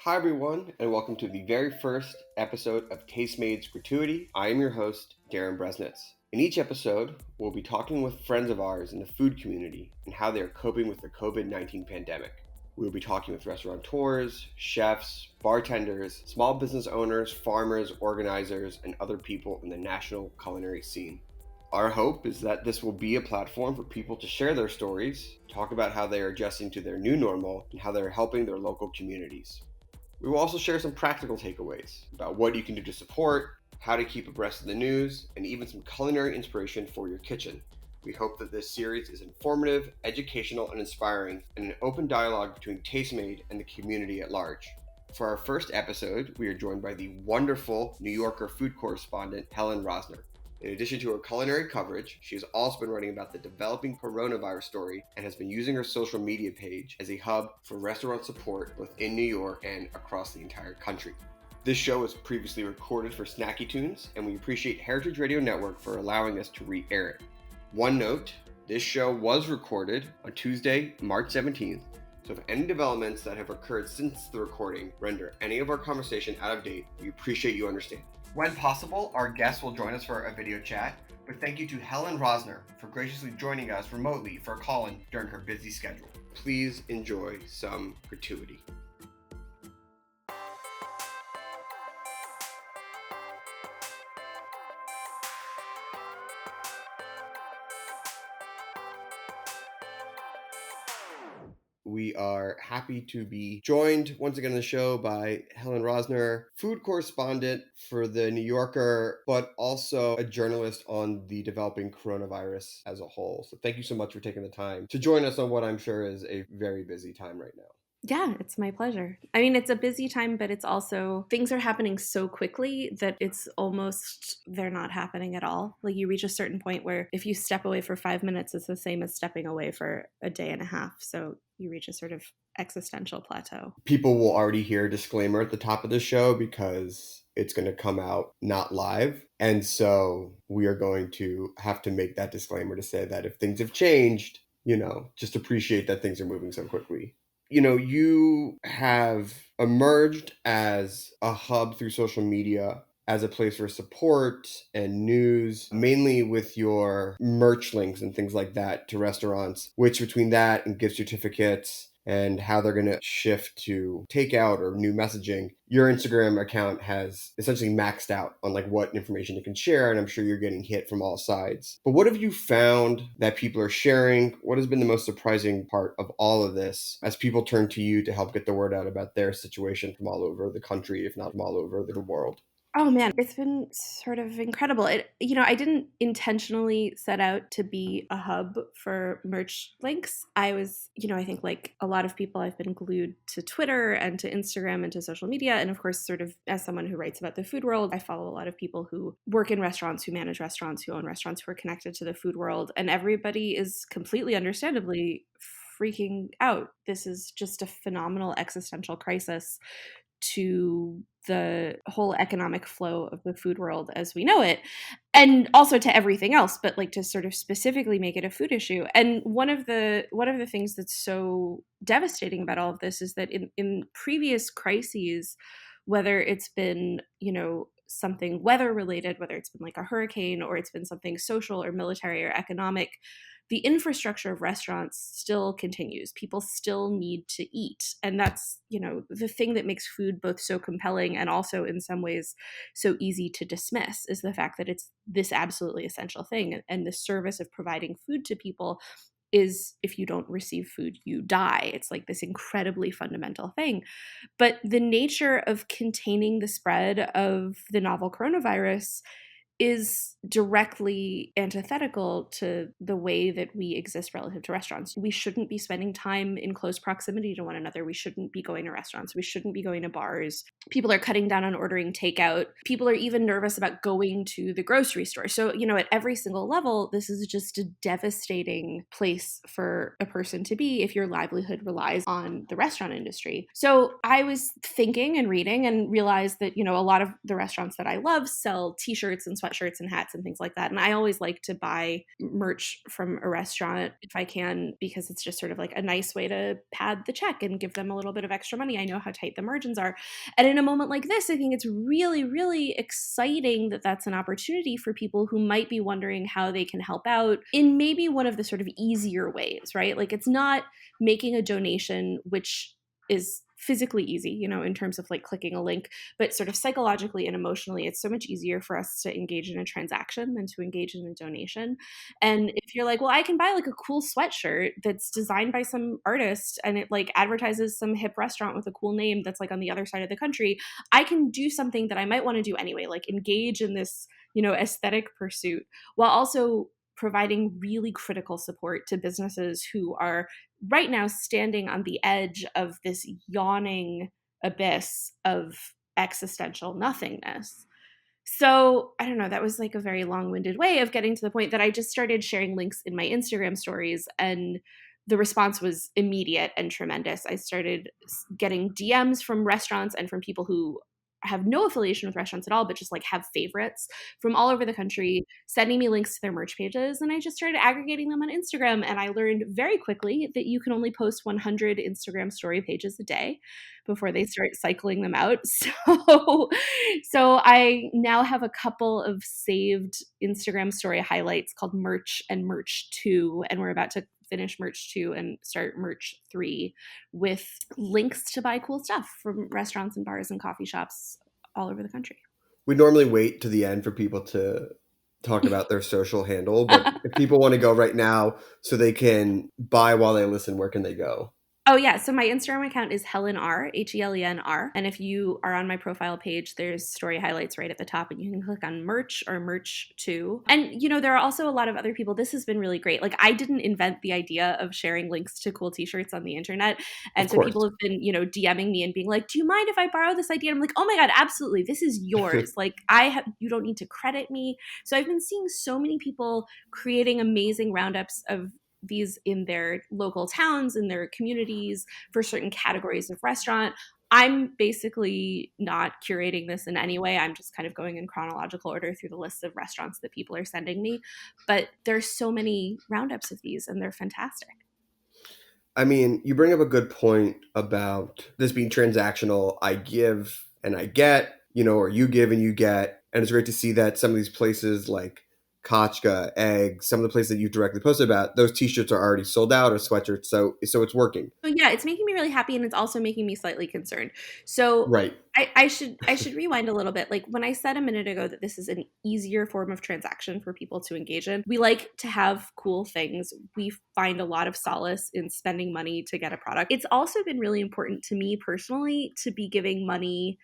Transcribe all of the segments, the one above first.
Hi, everyone, and welcome to the very first episode of Tastemade's Gratuity. I am your host, Darren Bresnitz. In each episode, we'll be talking with friends of ours in the food community and how they are coping with the COVID-19 pandemic. We will be talking with restaurateurs, chefs, bartenders, small business owners, farmers, organizers, and other people in the national culinary scene. Our hope is that this will be a platform for people to share their stories, talk about how they are adjusting to their new normal, and how they are helping their local communities. We will also share some practical takeaways about what you can do to support, how to keep abreast of the news, and even some culinary inspiration for your kitchen. We hope that this series is informative, educational, and inspiring, and an open dialogue between Tastemade and the community at large. For our first episode, we are joined by the wonderful New Yorker food correspondent, Helen Rosner. In addition to her culinary coverage, she has also been writing about the developing coronavirus story and has been using her social media page as a hub for restaurant support both in New York and across the entire country. This show was previously recorded for Snacky Tunes, and we appreciate Heritage Radio Network for allowing us to re-air it. One note, this show was recorded on Tuesday, March 17th, so if any developments that have occurred since the recording render any of our conversation out of date, we appreciate you understanding. When possible, our guests will join us for a video chat, but thank you to Helen Rosner for graciously joining us remotely for a call-in during her busy schedule. Please enjoy some gratuity. We are happy to be joined once again on the show by Helen Rosner, food correspondent for the New Yorker, but also a journalist on the developing coronavirus as a whole. So thank you so much for taking the time to join us on what I'm sure is a very busy time right now. Yeah, it's my pleasure. I mean, it's a busy time, but it's also, things are happening so quickly that it's almost, they're not happening at all. Like you reach a certain point where if you step away for 5 minutes, it's the same as stepping away for a day and a half. So you reach a sort of existential plateau. People will already hear a disclaimer at the top of the show because it's going to come out not live. And so we are going to have to make that disclaimer to say that if things have changed, just appreciate that things are moving so quickly. You have emerged as a hub through social media, as a place for support and news, mainly with your merch links and things like that to restaurants, which between that and gift certificates and how they're going to shift to takeout or new messaging, your Instagram account has essentially maxed out on what information you can share, and I'm sure you're getting hit from all sides. But what have you found that people are sharing? What has been the most surprising part of all of this as people turn to you to help get the word out about their situation from all over the country, if not from all over the world? Oh man, it's been sort of incredible. I didn't intentionally set out to be a hub for merch links. I was, I think like a lot of people, I've been glued to Twitter and to Instagram and to social media. And of course, sort of as someone who writes about the food world, I follow a lot of people who work in restaurants, who manage restaurants, who own restaurants, who are connected to the food world. And everybody is completely understandably freaking out. This is just a phenomenal existential crisis to the whole economic flow of the food world as we know it, and also to everything else, but like to sort of specifically make it a food issue. And one of the things that's so devastating about all of this is that in previous crises, whether it's been, something weather related, whether it's been like a hurricane or it's been something social or military or economic, the infrastructure of restaurants still continues. People still need to eat. And that's, the thing that makes food both so compelling and also in some ways so easy to dismiss is the fact that it's this absolutely essential thing. And the service of providing food to people is, if you don't receive food, you die. It's like this incredibly fundamental thing. But the nature of containing the spread of the novel coronavirus is directly antithetical to the way that we exist relative to restaurants. We shouldn't be spending time in close proximity to one another. We shouldn't be going to restaurants. We shouldn't be going to bars. People are cutting down on ordering takeout. People are even nervous about going to the grocery store. So, at every single level, this is just a devastating place for a person to be if your livelihood relies on the restaurant industry. So I was thinking and reading and realized that, a lot of the restaurants that I love sell t-shirts and sweatshirts sweatshirts and hats and things like that. And I always like to buy merch from a restaurant if I can, because it's just sort of like a nice way to pad the check and give them a little bit of extra money. I know how tight the margins are. And in a moment like this, I think it's really, really exciting that that's an opportunity for people who might be wondering how they can help out in maybe one of the sort of easier ways, right? Like it's not making a donation, which is physically easy, you know, in terms of like clicking a link, but sort of psychologically and emotionally, it's so much easier for us to engage in a transaction than to engage in a donation. And if you're like, well, I can buy like a cool sweatshirt that's designed by some artist and it like advertises some hip restaurant with a cool name that's like on the other side of the country, I can do something that I might want to do anyway, like engage in this, you know, aesthetic pursuit while also providing really critical support to businesses who are right now standing on the edge of this yawning abyss of existential nothingness. So I don't know, that was like a very long-winded way of getting to the point that I just started sharing links in my Instagram stories, and the response was immediate and tremendous. I started getting DMs from restaurants and from people who have no affiliation with restaurants at all, but just like have favorites from all over the country, sending me links to their merch pages. And I just started aggregating them on Instagram. And I learned very quickly that you can only post 100 Instagram story pages a day before they start cycling them out. So I now have a couple of saved Instagram story highlights called Merch and Merch 2. And we're about to finish Merch 2 and start Merch 3 with links to buy cool stuff from restaurants and bars and coffee shops all over the country. We normally wait to the end for people to talk about their social handle, but if people want to go right now so they can buy while they listen, where can they go? Oh, yeah. So my Instagram account is Helen R, Helenr. And if you are on my profile page, there's story highlights right at the top, and you can click on merch or merch 2. And, you know, there are also a lot of other people. This has been really great. Like, I didn't invent the idea of sharing links to cool t-shirts on the internet. Of And so course. people have been, you know, DMing me and being like, do you mind if I borrow this idea? And I'm like, oh my God, absolutely. This is yours. Like, you don't need to credit me. So I've been seeing so many people creating amazing roundups of these in their local towns, in their communities, for certain categories of restaurant. I'm basically not curating this in any way. I'm just kind of going in chronological order through the list of restaurants that people are sending me. But there's so many roundups of these, and they're fantastic. I mean, you bring up a good point about this being transactional. I give and I get, you know, or you give and you get. And it's great to see that some of these places like Kachka, Egg, some of the places that you've directly posted about, those t-shirts are already sold out, or sweatshirts. So it's working. So yeah, it's making me really happy, and it's also making me slightly concerned. So Right. I should rewind a little bit. Like when I said a minute ago that this is an easier form of transaction for people to engage in, we like to have cool things. We find a lot of solace in spending money to get a product. It's also been really important to me personally to be giving money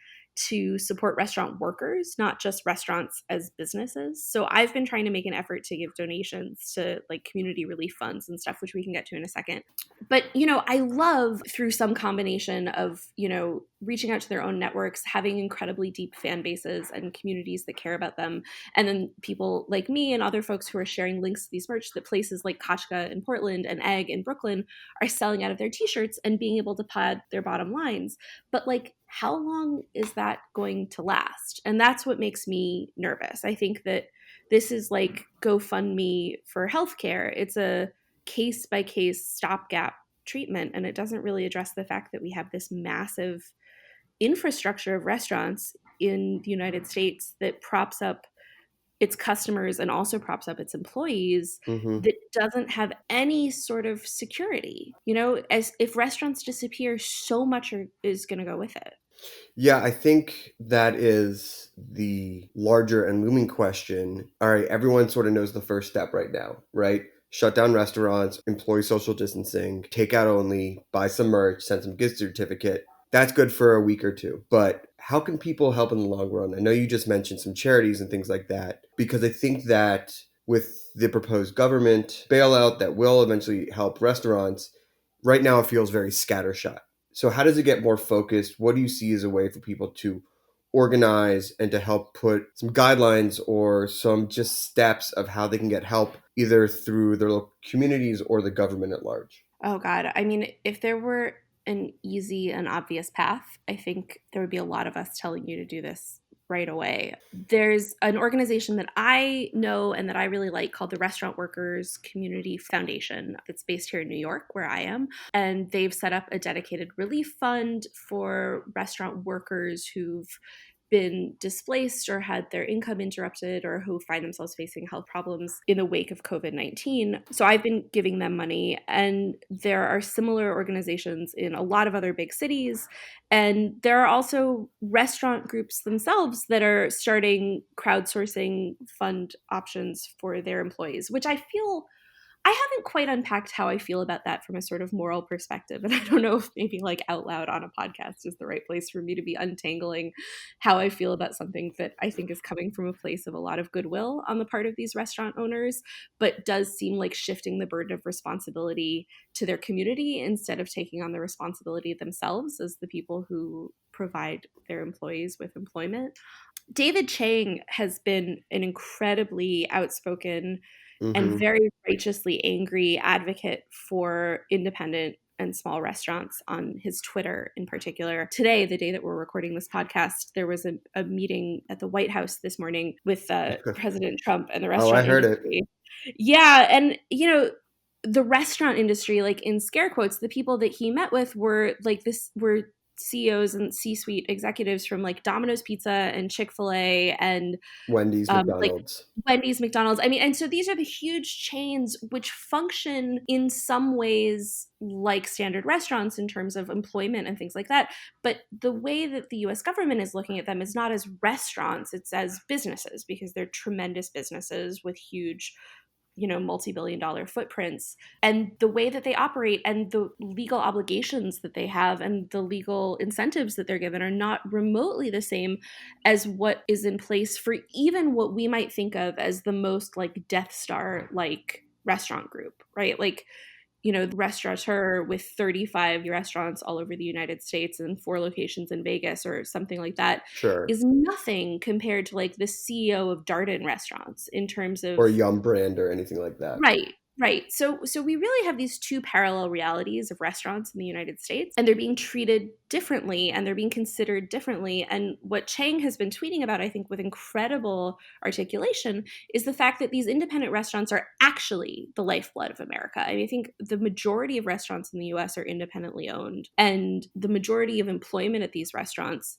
to support restaurant workers, not just restaurants as businesses. So I've been trying to make an effort to give donations to like community relief funds and stuff, which we can get to in a second. But, you know, I love through some combination of, you know, reaching out to their own networks, having incredibly deep fan bases and communities that care about them. And then people like me and other folks who are sharing links to these merch that places like Kachka in Portland and Egg in Brooklyn are selling out of their t-shirts and being able to pad their bottom lines. But like, how long is that going to last? And that's what makes me nervous. I think that this is like GoFundMe for healthcare. It's a case by case stopgap treatment, and it doesn't really address the fact that we have this massive infrastructure of restaurants in the United States that props up its customers and also props up its employees, Mm-hmm. that doesn't have any sort of security. You know, as if restaurants disappear, so much is going to go with it. Yeah, I think that is the larger and looming question. All right, everyone sort of knows the first step right now, right? Shut down restaurants, employ social distancing, takeout only, buy some merch, send some gift certificate. That's good for a week or two. But how can people help in the long run? I know you just mentioned some charities and things like that, because I think that with the proposed government bailout that will eventually help restaurants, right now it feels very scattershot. So how does it get more focused? What do you see as a way for people to organize and to help put some guidelines or some just steps of how they can get help either through their local communities or the government at large? Oh God. I mean, if there were an easy and obvious path, I think there would be a lot of us telling you to do this right away. There's an organization that I know and that I really like called the Restaurant Workers Community Foundation. It's based here in New York, where I am. And they've set up a dedicated relief fund for restaurant workers who've been displaced or had their income interrupted or who find themselves facing health problems in the wake of COVID-19. So I've been giving them money, and there are similar organizations in a lot of other big cities. And there are also restaurant groups themselves that are starting crowdsourcing fund options for their employees, which I haven't quite unpacked how I feel about that from a sort of moral perspective. And I don't know if maybe like out loud on a podcast is the right place for me to be untangling how I feel about something that I think is coming from a place of a lot of goodwill on the part of these restaurant owners, but does seem like shifting the burden of responsibility to their community instead of taking on the responsibility themselves as the people who provide their employees with employment. David Chang has been an incredibly outspoken and Mm-hmm. very righteously angry advocate for independent and small restaurants on his Twitter in particular. Today, the day that we're recording this podcast, there was a meeting at the White House this morning with President Trump and the Oh, I restaurant heard it. industry. Yeah, and the restaurant industry, like in scare quotes, the people that he met with were CEOs and C-suite executives from like Domino's Pizza and Chick-fil-A and Wendy's, like McDonald's. Wendy's, McDonald's. I mean, and so these are the huge chains which function in some ways like standard restaurants in terms of employment and things like that. But the way that the US government is looking at them is not as restaurants, it's as businesses, because they're tremendous businesses with huge multi-billion-dollar footprints, and the way that they operate and the legal obligations that they have and the legal incentives that they're given are not remotely the same as what is in place for even what we might think of as the most like Death Star like restaurant group, right? Like, the restaurateur with 35 restaurants all over the United States and 4 locations in Vegas or something like that Sure. is nothing compared to like the CEO of Darden restaurants in terms Or a of. Yum brand or anything like that. Right, right. So we really have these two parallel realities of restaurants in the United States, and they're being treated differently and they're being considered differently. And what Chang has been tweeting about, I think, with incredible articulation, is the fact that these independent restaurants are actually the lifeblood of America. I mean, I think the majority of restaurants in the US are independently owned, and the majority of employment at these restaurants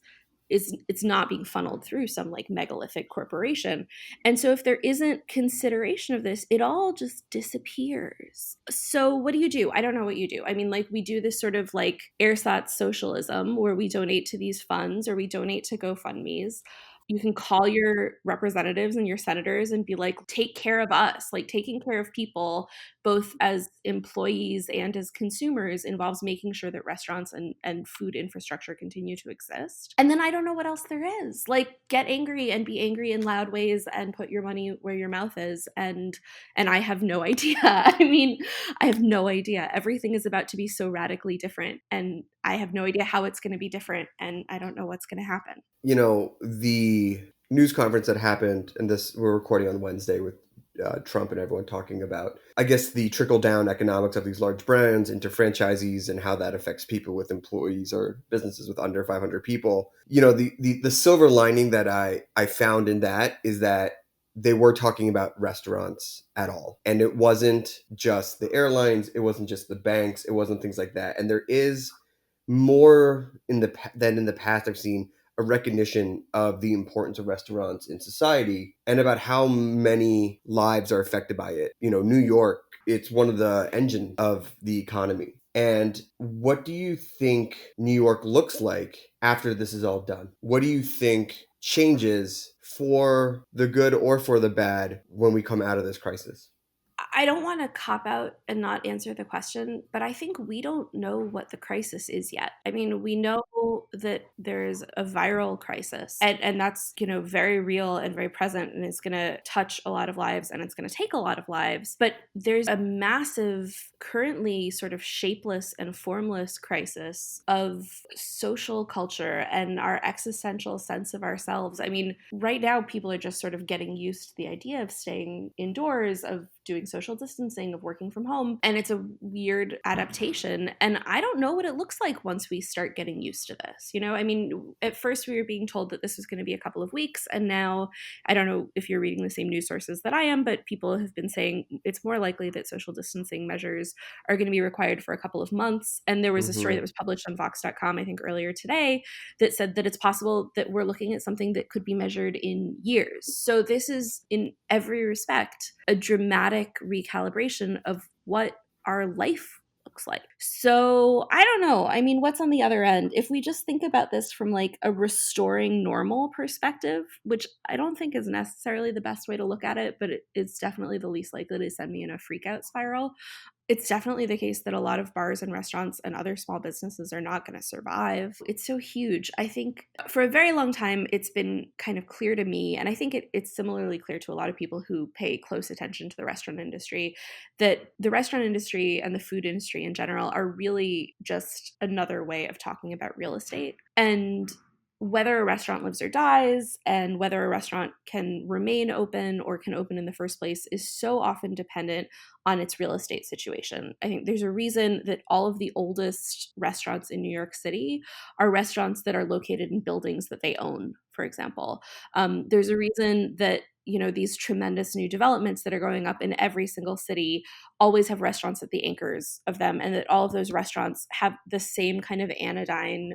it's not being funneled through some like megalithic corporation. And so if there isn't consideration of this, it all just disappears. So what do? I don't know what you do. I mean, like we do this sort of like ersatz socialism where we donate to these funds or we donate to GoFundMe's. You can call your representatives and your senators and be like, take care of us. Like taking care of people, both as employees and as consumers, involves making sure that restaurants and food infrastructure continue to exist. And then I don't know what else there is. Like get angry and be angry in loud ways and put your money where your mouth is. And I have no idea. I mean, I have no idea. Everything is about to be so radically different. And I have no idea how it's going to be different. And I don't know what's going to happen. The news conference that happened, and this we're recording on Wednesday with Trump and everyone talking about, I guess, the trickle-down economics of these large brands into franchisees and how that affects people with employees or businesses with under 500 people. The silver lining that I found in that is that they were talking about restaurants at all. And it wasn't just the airlines, it wasn't just the banks, it wasn't things like that. And there is more than in the past I've seen a recognition of the importance of restaurants in society and about how many lives are affected by it. New York, it's one of the engines of the economy. And what do you think New York looks like after this is all done? What do you think changes for the good or for the bad when we come out of this crisis? I don't want to cop out and not answer the question, but I think we don't know what the crisis is yet. I mean, we know that there's a viral crisis, and that's, very real and very present, and it's going to touch a lot of lives and it's going to take a lot of lives. But there's a massive, currently sort of shapeless and formless crisis of social culture and our existential sense of ourselves. I mean, right now, people are just sort of getting used to the idea of staying indoors, of doing social distancing, of working from home. And it's a weird adaptation. And I don't know what it looks like once we start getting used to this. I mean, at first we were being told that this was going to be a couple of weeks. And now I don't know if you're reading the same news sources that I am, but people have been saying it's more likely that social distancing measures are going to be required for a couple of months. And there was a story that was published on Vox.com, I think earlier today, that said that it's possible that we're looking at something that could be measured in years. So this is, in every respect, a dramatic recalibration of what our life looks like. So I don't know. I mean, what's on the other end? If we just think about this from like a restoring normal perspective, which I don't think is necessarily the best way to look at it, but it's definitely the least likely to send me in a freak out spiral. It's definitely the case that a lot of bars and restaurants and other small businesses are not going to survive. It's so huge. I think for a very long time, it's been kind of clear to me, and I think it's similarly clear to a lot of people who pay close attention to the restaurant industry, that the restaurant industry and the food industry in general are really just another way of talking about real estate. And whether a restaurant lives or dies and whether a restaurant can remain open or can open in the first place is so often dependent on its real estate situation. I think there's a reason that all of the oldest restaurants in New York City are restaurants that are located in buildings that they own, for example. There's a reason that these tremendous new developments that are going up in every single city always have restaurants at the anchors of them, and that all of those restaurants have the same kind of anodyne,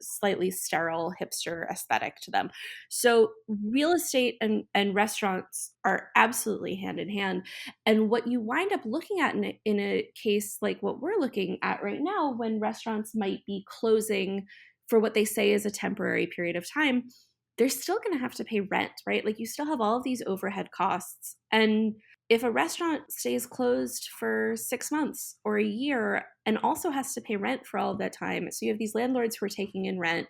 slightly sterile hipster aesthetic to them. So real estate and restaurants are absolutely hand in hand. And what you wind up looking at in a case like what we're looking at right now, when restaurants might be closing for what they say is a temporary period of time, they're still going to have to pay rent, right? Like you still have all of these overhead costs. And if a restaurant stays closed for 6 months or a year and also has to pay rent for all of that time, so you have these landlords who are taking in rent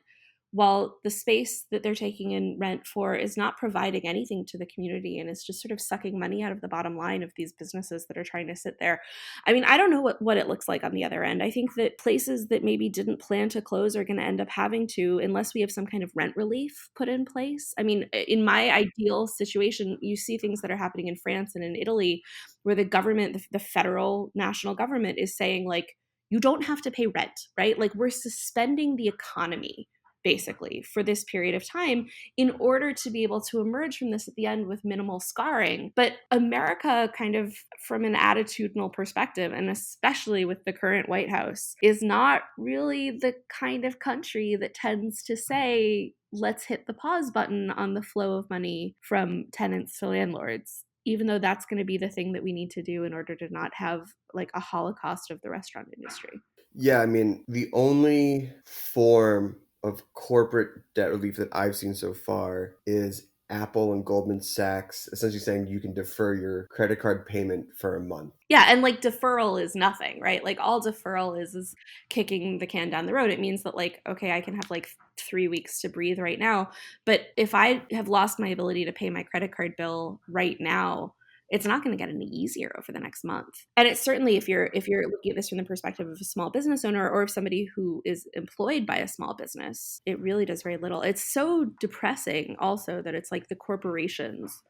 while the space that they're taking in rent for is not providing anything to the community and is just sort of sucking money out of the bottom line of these businesses that are trying to sit there. I mean, I don't know what it looks like on the other end. I think that places that maybe didn't plan to close are going to end up having to, unless we have some kind of rent relief put in place. I mean, in my ideal situation, you see things that are happening in France and in Italy where the government, the federal national government is saying, like, you don't have to pay rent, right? Like, we're suspending the economy basically for this period of time in order to be able to emerge from this at the end with minimal scarring. But America, kind of from an attitudinal perspective, and especially with the current White House, is not really the kind of country that tends to say, let's hit the pause button on the flow of money from tenants to landlords, even though that's going to be the thing that we need to do in order to not have like a holocaust of the restaurant industry. Yeah, I mean, the only form of corporate debt relief that I've seen so far is Apple and Goldman Sachs essentially saying you can defer your credit card payment for a month. Yeah, and like deferral is nothing, right? Like all deferral is kicking the can down the road. It means that like, okay, I can have like 3 weeks to breathe right now, but if I have lost my ability to pay my credit card bill right now, it's not going to get any easier over the next month. And it's certainly, if you're looking at this from the perspective of a small business owner or of somebody who is employed by a small business, it really does very little. It's so depressing also that it's like the corporations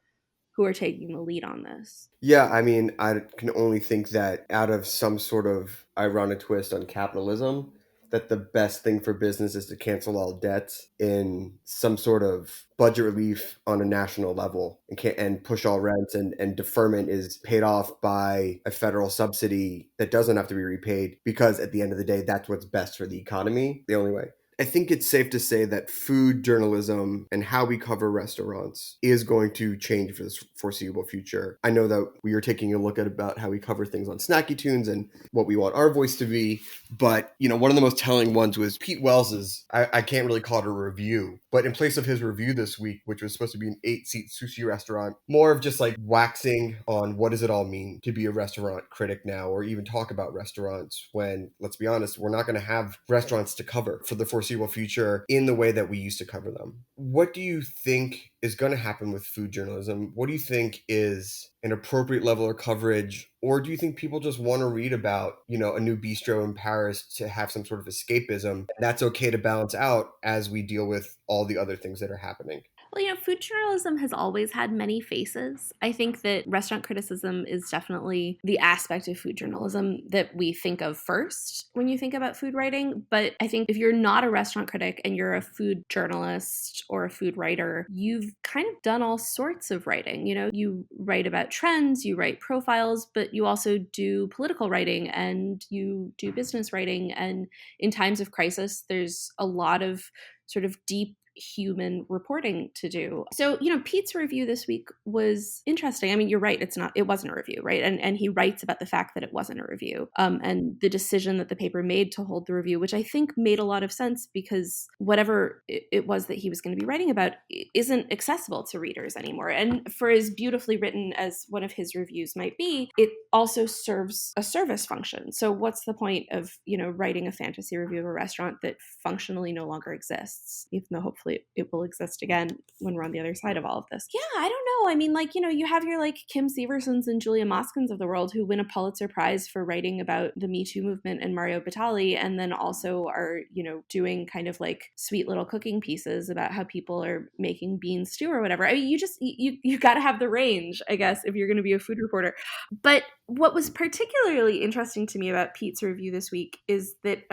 who are taking the lead on this. Yeah, I mean, I can only think that out of some sort of ironic twist on capitalism, that the best thing for business is to cancel all debts in some sort of budget relief on a national level and push all rents, and deferment is paid off by a federal subsidy that doesn't have to be repaid, because at the end of the day, that's what's best for the economy, the only way. I think it's safe to say that food journalism and how we cover restaurants is going to change for this foreseeable future. I know that we are taking a look at about how we cover things on Snacky Tunes and what we want our voice to be. But, one of the most telling ones was Pete Wells's, I can't really call it a review, but in place of his review this week, which was supposed to be an 8-seat sushi restaurant, more of just like waxing on what does it all mean to be a restaurant critic now, or even talk about restaurants when, let's be honest, we're not going to have restaurants to cover for the foreseeable future in the way that we used to cover them. What do you think is going to happen with food journalism? What do you think is an appropriate level of coverage? Or do you think people just want to read about, a new bistro in Paris to have some sort of escapism? That's okay to balance out as we deal with all the other things that are happening. Well, food journalism has always had many faces. I think that restaurant criticism is definitely the aspect of food journalism that we think of first when you think about food writing. But I think if you're not a restaurant critic and you're a food journalist or a food writer, you've kind of done all sorts of writing. You write about trends, you write profiles, but you also do political writing and you do business writing. And in times of crisis, there's a lot of sort of deep human reporting to do. So, Pete's review this week was interesting. I mean, you're right, it wasn't a review, right? And he writes about the fact that it wasn't a review, and the decision that the paper made to hold the review, which I think made a lot of sense because whatever it was that he was going to be writing about isn't accessible to readers anymore. And for as beautifully written as one of his reviews might be, it also serves a service function. So what's the point of, writing a fantasy review of a restaurant that functionally no longer exists, even though hopefully it will exist again when we're on the other side of all of this. Yeah, I don't know. I mean, you have your Kim Seversons and Julia Moskins of the world who win a Pulitzer Prize for writing about the Me Too movement and Mario Batali, and then also are, doing kind of sweet little cooking pieces about how people are making bean stew or whatever. I mean, you got to have the range, I guess, if you're going to be a food reporter. But what was particularly interesting to me about Pete's review this week is that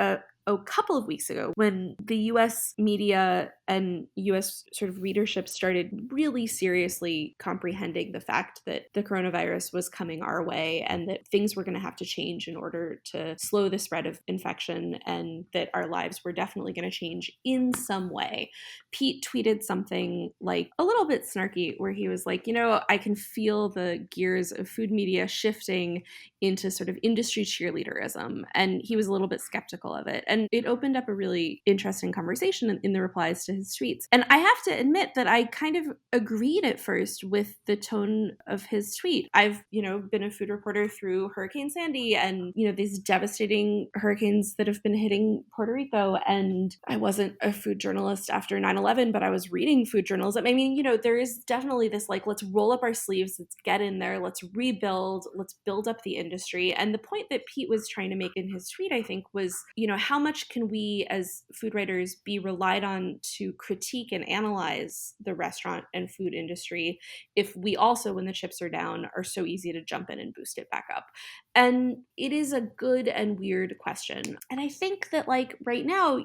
a couple of weeks ago, when the US media and US sort of readership started really seriously comprehending the fact that the coronavirus was coming our way and that things were going to have to change in order to slow the spread of infection and that our lives were definitely going to change in some way, Pete tweeted something a little bit snarky where he was like, I can feel the gears of food media shifting into sort of industry cheerleaderism. And he was a little bit skeptical of it. And it opened up a really interesting conversation in the replies to his tweets. And I have to admit that I kind of agreed at first with the tone of his tweet. I've, been a food reporter through Hurricane Sandy and, these devastating hurricanes that have been hitting Puerto Rico. And I wasn't a food journalist after 9/11, but I was reading food journalism. I mean, there is definitely this let's roll up our sleeves, let's get in there, let's rebuild, let's build up the industry. And the point that Pete was trying to make in his tweet, I think, was, how much can we as food writers be relied on to critique and analyze the restaurant and food industry if we also, when the chips are down, are so easy to jump in and boost it back up? And it is a good and weird question. And I think that right now,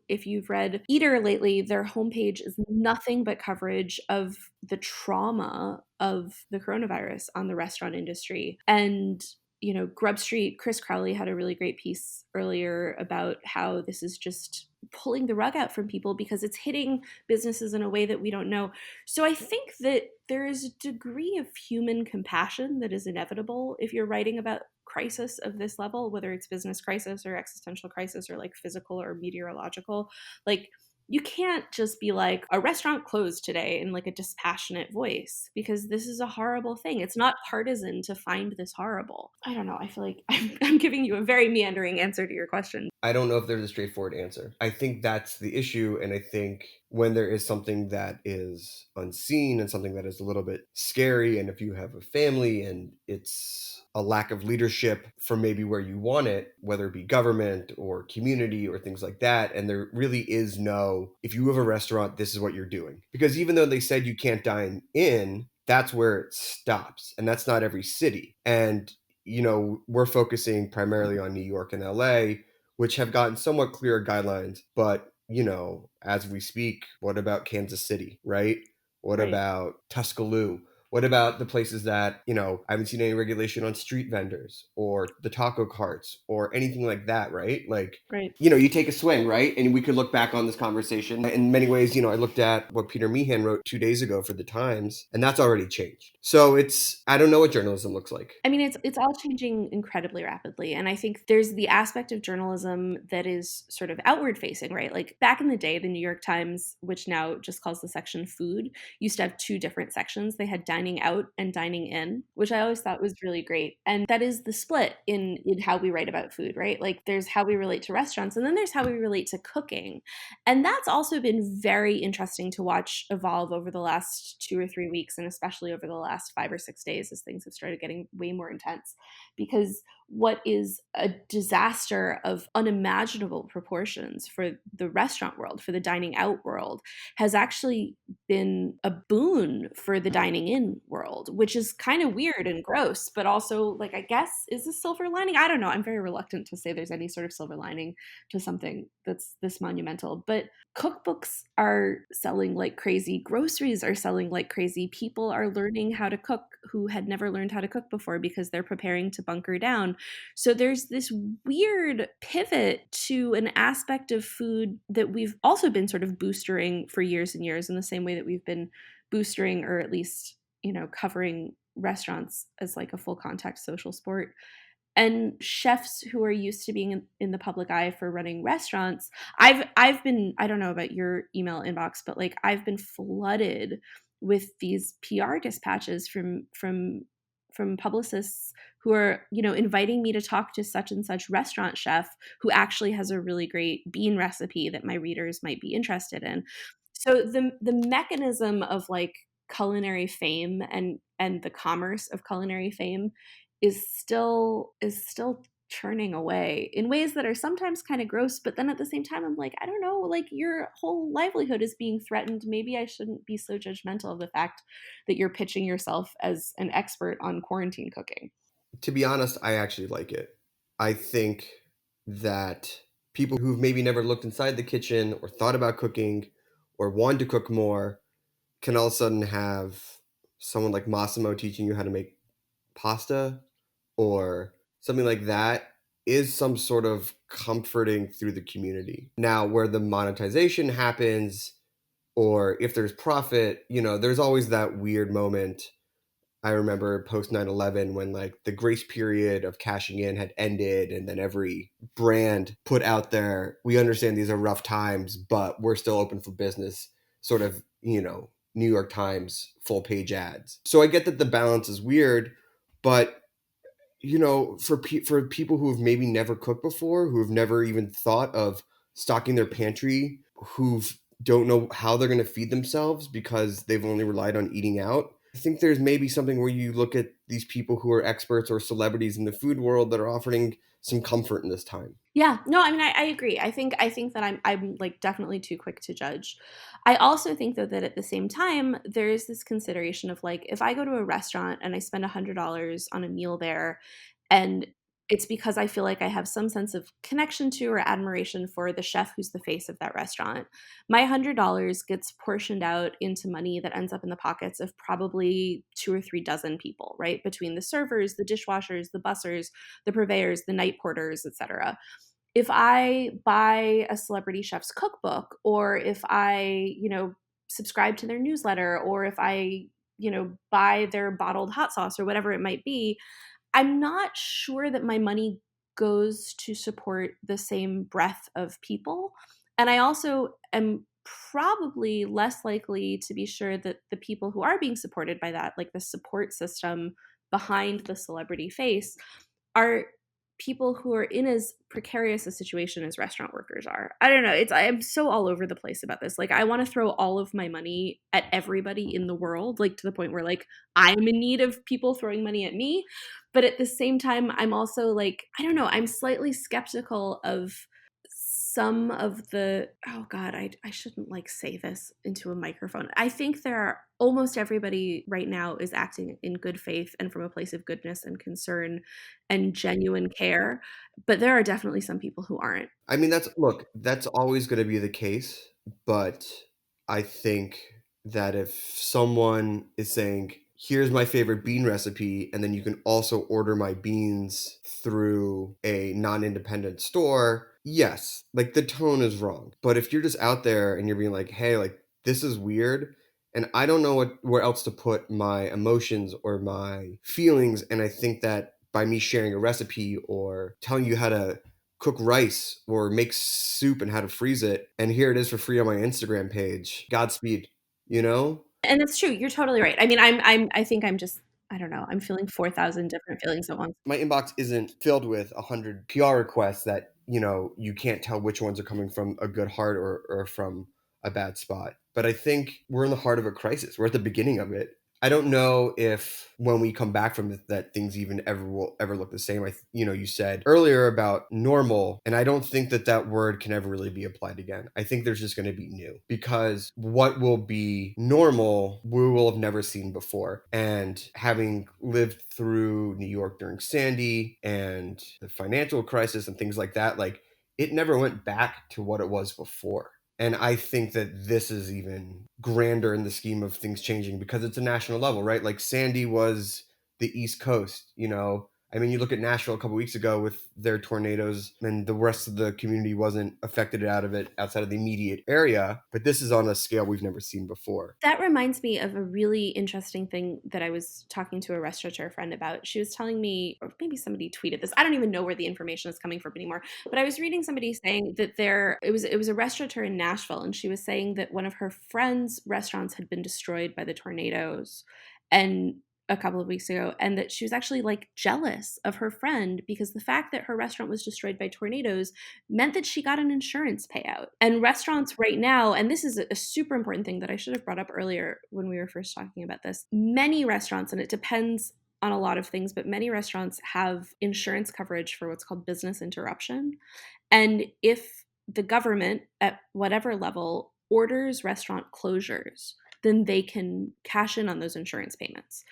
if you've read Eater lately, their homepage is nothing but coverage of the trauma of the coronavirus on the restaurant industry. And Grub Street, Chris Crowley had a really great piece earlier about how this is just pulling the rug out from people because it's hitting businesses in a way that we don't know. So I think that there is a degree of human compassion that is inevitable if you're writing about crisis of this level, whether it's business crisis or existential crisis or physical or meteorological. You can't just be a restaurant closed today in a dispassionate voice, because this is a horrible thing. It's not partisan to find this horrible. I don't know. I feel like I'm giving you a very meandering answer to your question. I don't know if there's a straightforward answer. I think that's the issue. And I think when there is something that is unseen and something that is a little bit scary, and if you have a family and it's a lack of leadership from maybe where you want it, whether it be government or community or things like that, and there really is no, if you have a restaurant, this is what you're doing. Because even though they said you can't dine in, that's where it stops. And that's not every city. And, we're focusing primarily on New York and LA, which have gotten somewhat clearer guidelines. But, as we speak, what about Kansas City, right? What Right. about Tuscaloosa? What about the places that, I haven't seen any regulation on street vendors or the taco carts or anything like that, right? Right. You take a swing, right? And we could look back on this conversation. In many ways, I looked at what Peter Meehan wrote 2 days ago for the Times, and that's already changed. So I don't know what journalism looks like. I mean, it's all changing incredibly rapidly. And I think there's the aspect of journalism that is sort of outward facing, right? Back in the day, the New York Times, which now just calls the section food, used to have two different sections. They had dining out and dining in, which I always thought was really great. And that is the split in how we write about food, right? There's how we relate to restaurants, and then there's how we relate to cooking. And that's also been very interesting to watch evolve over the last 2 or 3 weeks, and especially over the last 5 or 6 days as things have started getting way more intense. Because what is a disaster of unimaginable proportions for the restaurant world, for the dining out world, has actually been a boon for the dining in world, which is kind of weird and gross, but also, like, I guess is a silver lining. I don't know. I'm very reluctant to say there's any sort of silver lining to something that's this monumental, but cookbooks are selling like crazy, groceries are selling like crazy, people are learning how to cook who had never learned how to cook before because they're preparing to bunker down. So there's this weird pivot to an aspect of food that we've also been sort of boostering for years and years, in the same way that we've been boostering, or at least, covering restaurants as like a full contact social sport. And chefs who are used to being in the public eye for running restaurants, I've been, I don't know about your email inbox, but like I've been flooded with these PR dispatches from publicists who are, inviting me to talk to such and such restaurant chef who actually has a really great bean recipe that my readers might be interested in. So the mechanism of like culinary fame and the commerce of culinary fame is still churning away in ways that are sometimes kind of gross, but then at the same time I'm like, I don't know, like your whole livelihood is being threatened. Maybe I shouldn't be so judgmental of the fact that you're pitching yourself as an expert on quarantine cooking. To be honest, I actually like it. I think that people who've maybe never looked inside the kitchen or thought about cooking or want to cook more can all of a sudden have someone like Massimo teaching you how to make pasta or something like that is some sort of comforting through the community. Now, where the monetization happens or if there's profit, there's always that weird moment. I remember post 9/11 when like the grace period of cashing in had ended and then every brand put out there, we understand these are rough times, but we're still open for business, sort of, New York Times full page ads. So I get that the balance is weird, but for people who have maybe never cooked before, who have never even thought of stocking their pantry, who don't know how they're going to feed themselves because they've only relied on eating out, I think there's maybe something where you look at these people who are experts or celebrities in the food world that are offering some comfort in this time. Yeah, no, I mean, I agree. I think that I'm like definitely too quick to judge. I also think though that at the same time there is this consideration of like, if I go to a restaurant and I spend $100 on a meal there, and it's because I feel like I have some sense of connection to or admiration for the chef who's the face of that restaurant, my $100 gets portioned out into money that ends up in the pockets of probably 2 or 3 dozen people, right? Between the servers, the dishwashers, the bussers, the purveyors, the night porters, etc. If I buy a celebrity chef's cookbook, or if I, subscribe to their newsletter, or if I, buy their bottled hot sauce or whatever it might be, I'm not sure that my money goes to support the same breadth of people. And I also am probably less likely to be sure that the people who are being supported by that, like the support system behind the celebrity face, are people who are in as precarious a situation as restaurant workers are. I don't know. I'm so all over the place about this. Like, I want to throw all of my money at everybody in the world, like to the point where like I'm in need of people throwing money at me. But at the same time, I'm also like, I don't know, I'm slightly skeptical of some of the, oh God, I shouldn't like say this into a microphone. I think there are almost everybody right now is acting in good faith and from a place of goodness and concern and genuine care. But there are definitely some people who aren't. I mean, that's always going to be the case, but I think that if someone is saying, here's my favorite bean recipe, and then you can also order my beans through a non-independent store, yes, like the tone is wrong. But if you're just out there and you're being like, hey, like this is weird, and I don't know where else to put my emotions or my feelings, and I think that by me sharing a recipe or telling you how to cook rice or make soup and how to freeze it, and here it is for free on my Instagram page, Godspeed, you know? And that's true. You're totally right. I mean, I think I'm just, I don't know, I'm feeling 4,000 different feelings at once. My inbox isn't filled with 100 PR requests that, you can't tell which ones are coming from a good heart or from a bad spot. But I think we're in the heart of a crisis. We're at the beginning of it. I don't know if when we come back from it, that things even ever will ever look the same. You said earlier about normal, and I don't think that that word can ever really be applied again. I think there's just going to be new, because what will be normal we will have never seen before. And having lived through New York during Sandy and the financial crisis and things like that, like, it never went back to what it was before. And I think that this is even grander in the scheme of things changing, because it's a national level, right? Like, Sandy was the East Coast, I mean, you look at Nashville a couple weeks ago with their tornadoes, and the rest of the community wasn't affected out of it outside of the immediate area. But this is on a scale we've never seen before. That reminds me of a really interesting thing that I was talking to a restaurateur friend about. She was telling me, or maybe somebody tweeted this. I don't even know where the information is coming from anymore. But I was reading somebody saying that it was a restaurateur in Nashville, and she was saying that one of her friends' restaurants had been destroyed by the tornadoes, and a couple of weeks ago, and that she was actually like jealous of her friend because the fact that her restaurant was destroyed by tornadoes meant that she got an insurance payout. And restaurants right now, and this is a super important thing that I should have brought up earlier when we were first talking about this, many restaurants, and it depends on a lot of things, but many restaurants have insurance coverage for what's called business interruption. And if the government at whatever level orders restaurant closures, then they can cash in on those insurance payments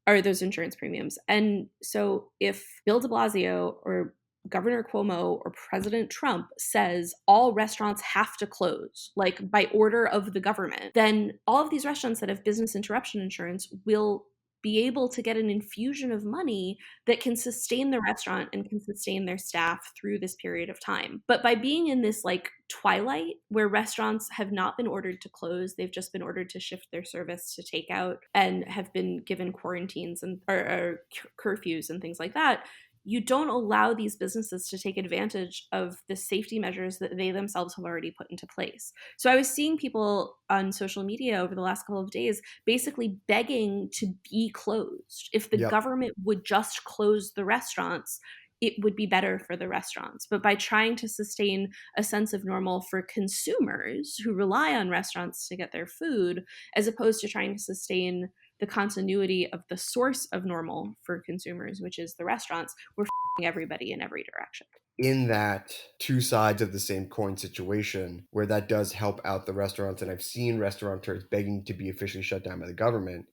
or those insurance premiums. And so if Bill de Blasio or Governor Cuomo or President Trump says all restaurants have to close, like by order of the government, then all of these restaurants that have business interruption insurance will be able to get an infusion of money that can sustain the restaurant and can sustain their staff through this period of time. But by being in this like twilight where restaurants have not been ordered to close, they've just been ordered to shift their service to takeout and have been given quarantines and or curfews and things like that, you don't allow these businesses to take advantage of the safety measures that they themselves have already put into place. So I was seeing people on social media over the last couple of days basically begging to be closed. If the Yep. government would just close the restaurants, it would be better for the restaurants. But by trying to sustain a sense of normal for consumers who rely on restaurants to get their food, as opposed to trying to sustain the continuity of the source of normal for consumers, which is the restaurants, we're f***ing everybody in every direction. In that two sides of the same coin situation, where that does help out the restaurants, and I've seen restaurateurs begging to be officially shut down by the government,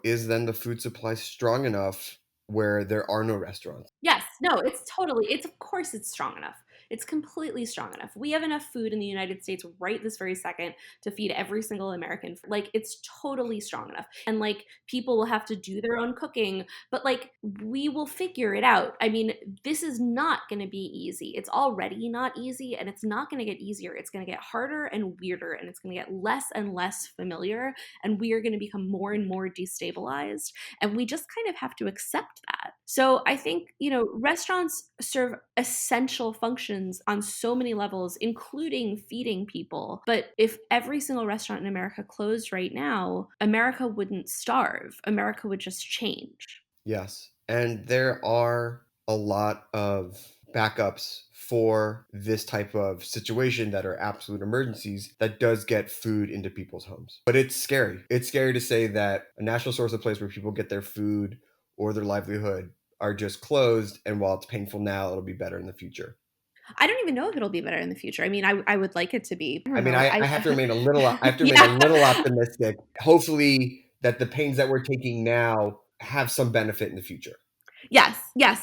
is then the food supply strong enough where there are no restaurants? Yes, no, of course it's strong enough. It's completely strong enough. We have enough food in the United States right this very second to feed every single American. Like, it's totally strong enough. And like, people will have to do their own cooking, but like, we will figure it out. I mean, this is not going to be easy. It's already not easy, and it's not going to get easier. It's going to get harder and weirder, and it's going to get less and less familiar, and we are going to become more and more destabilized. And we just kind of have to accept that. So I think, restaurants serve essential functions on so many levels, including feeding people. But if every single restaurant in America closed right now, America wouldn't starve. America would just change. Yes. And there are a lot of backups for this type of situation that are absolute emergencies that does get food into people's homes. But it's scary. It's scary to say that a national source of place where people get their food or their livelihood are just closed, and while it's painful now, it'll be better in the future. I don't even know if it'll be better in the future. I mean, I would like it to be. I I don't mean, know. I have to remain a little I have to remain a Yeah. little optimistic. Hopefully that the pains that we're taking now have some benefit in the future. Yes.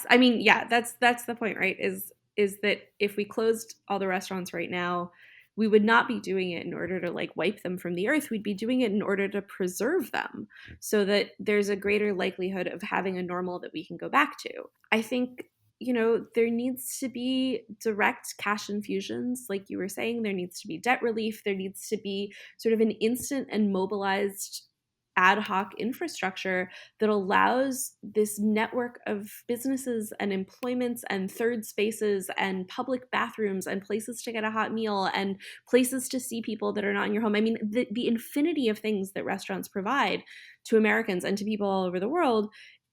I mean, yeah, that's the point, right? Is that if we closed all the restaurants right now, we would not be doing it in order to like wipe them from the earth. We'd be doing it in order to preserve them so that there's a greater likelihood of having a normal that we can go back to. I think, there needs to be direct cash infusions. Like you were saying, there needs to be debt relief. There needs to be sort of an instant and mobilized ad hoc infrastructure that allows this network of businesses and employments and third spaces and public bathrooms and places to get a hot meal and places to see people that are not in your home. I mean, the infinity of things that restaurants provide to Americans and to people all over the world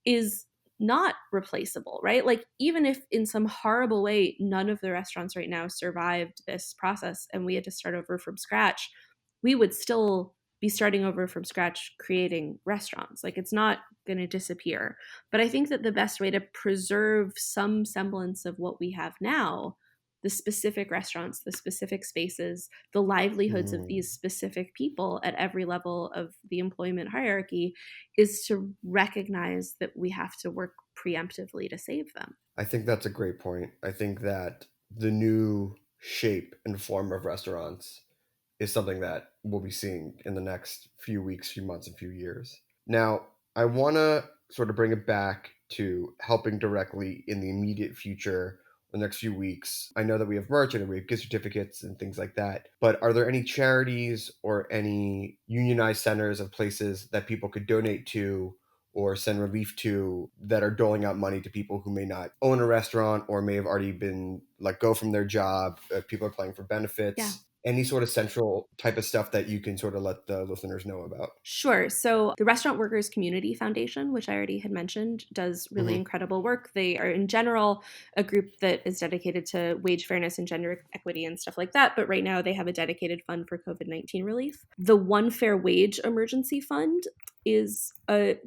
is not replaceable, right? Like, even if in some horrible way none of the restaurants right now survived this process and we had to start over from scratch, we would still be starting over from scratch creating restaurants. Like, it's not going to disappear. But I think that the best way to preserve some semblance of what we have now, the specific restaurants, the specific spaces, the livelihoods of these specific people at every level of the employment hierarchy, is to recognize that we have to work preemptively to save them. I think that's a great point. I think that the new shape and form of restaurants is something that we'll be seeing in the next few weeks, few months, and few years. Now, I want to sort of bring it back to helping directly in the immediate future, the next few weeks. I know that we have merch and we have gift certificates and things like that, but are there any charities or any unionized centers of places that people could donate to or send relief to that are doling out money to people who may not own a restaurant or may have already been let go from their job? People are applying for benefits. Yeah. Any sort of central type of stuff that you can sort of let the listeners know about? Sure. So the Restaurant Workers Community Foundation, which I already had mentioned, does really incredible work. They are in general a group that is dedicated to wage fairness and gender equity and stuff like that. But right now they have a dedicated fund for COVID-19 relief. The One Fair Wage Emergency Fund is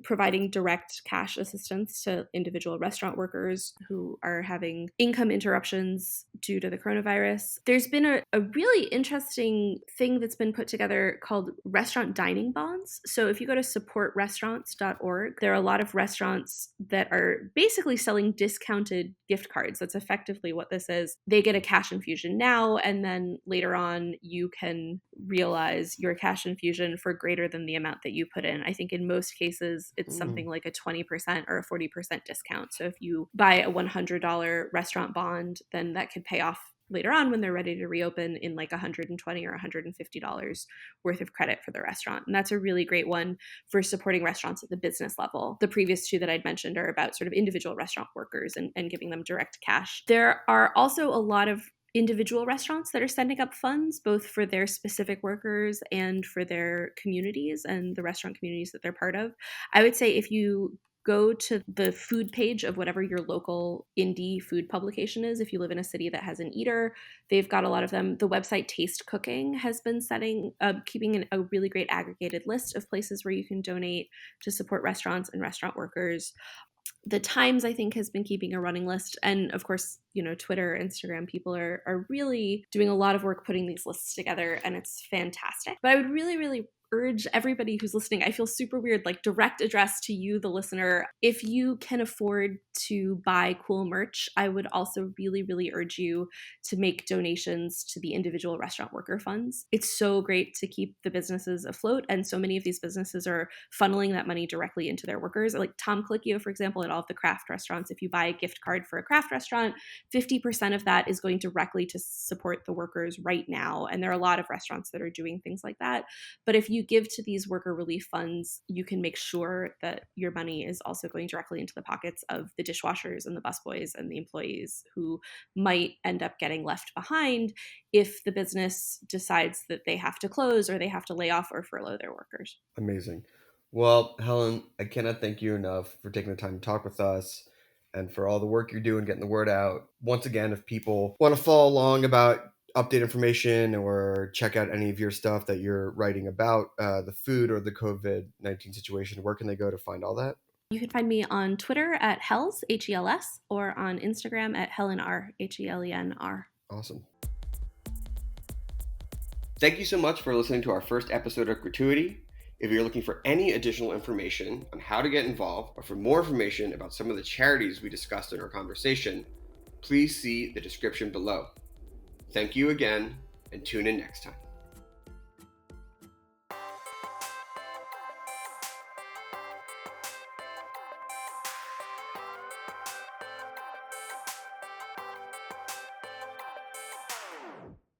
providing direct cash assistance to individual restaurant workers who are having income interruptions due to the coronavirus. There's been a really interesting thing that's been put together called restaurant dining bonds. So if you go to supportrestaurants.org, there are a lot of restaurants that are basically selling discounted gift cards. That's effectively what this is. They get a cash infusion now, and then later on you can realize your cash infusion for greater than the amount that you put in. I think in most cases it's something like a 20% or a 40% discount. So if you buy a $100 restaurant bond, then that could pay off later on when they're ready to reopen in like $120 or $150 worth of credit for the restaurant. And that's a really great one for supporting restaurants at the business level. The previous two that I'd mentioned are about sort of individual restaurant workers and giving them direct cash. There are also a lot of individual restaurants that are sending up funds, both for their specific workers and for their communities and the restaurant communities that they're part of. I would say if you go to the food page of whatever your local indie food publication is, if you live in a city that has an eater, they've got a lot of them. The website Taste Cooking has been keeping a really great aggregated list of places where you can donate to support restaurants and restaurant workers. The Times, I think, has been keeping a running list. And of course, Twitter, Instagram, people are really doing a lot of work putting these lists together, and it's fantastic. But I would really, really urge everybody who's listening, I feel super weird, like direct address to you, the listener. If you can afford to buy cool merch, I would also really, really urge you to make donations to the individual restaurant worker funds. It's so great to keep the businesses afloat. And so many of these businesses are funneling that money directly into their workers. Like Tom Colicchio, for example, at all of the craft restaurants, if you buy a gift card for a craft restaurant, 50% of that is going directly to support the workers right now. And there are a lot of restaurants that are doing things like that. But if you give to these worker relief funds, you can make sure that your money is also going directly into the pockets of the dishwashers and the busboys and the employees who might end up getting left behind if the business decides that they have to close or they have to lay off or furlough their workers. Amazing. Well, Helen, I cannot thank you enough for taking the time to talk with us and for all the work you're doing, getting the word out. Once again, if people want to follow along about update information or check out any of your stuff that you're writing about the food or the COVID-19 situation, where can they go to find all that? You can find me on Twitter at Hels, H-E-L-S, or on Instagram at Helen R, H-E-L-E-N-R. Awesome. Thank you so much for listening to our first episode of Gratuity. If you're looking for any additional information on how to get involved or for more information about some of the charities we discussed in our conversation, please see the description below. Thank you again, and tune in next time.